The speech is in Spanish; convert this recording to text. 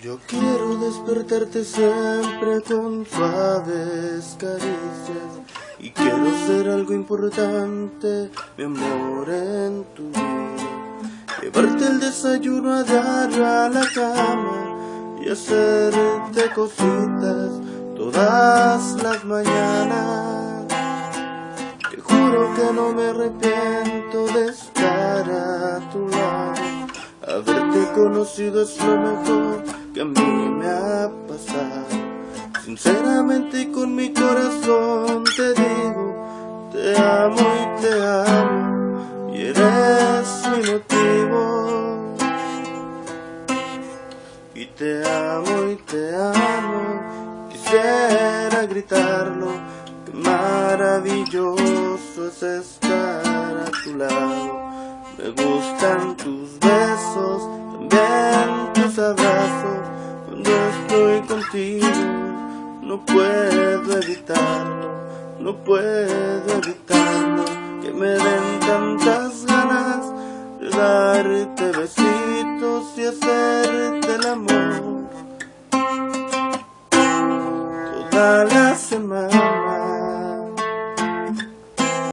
Yo quiero despertarte siempre con suaves caricias y quiero ser algo importante, mi amor, en tu vida. Llevarte el desayuno a diario a la cama y hacerte cositas todas las mañanas. Te juro que no me arrepiento de estar a tu lado. Haberte conocido es lo mejor que a mí me ha pasado. Sinceramente y con mi corazón te digo, te amo y te amo, y eres mi motivo. Y te amo, quisiera gritarlo, qué maravilloso es estar a tu lado. Me gustan tus besos, también tus abrazos. Cuando estoy contigo no puedo evitarlo, no puedo evitarlo. Que me den tantas ganas de darte besitos y hacerte el amor toda la semana.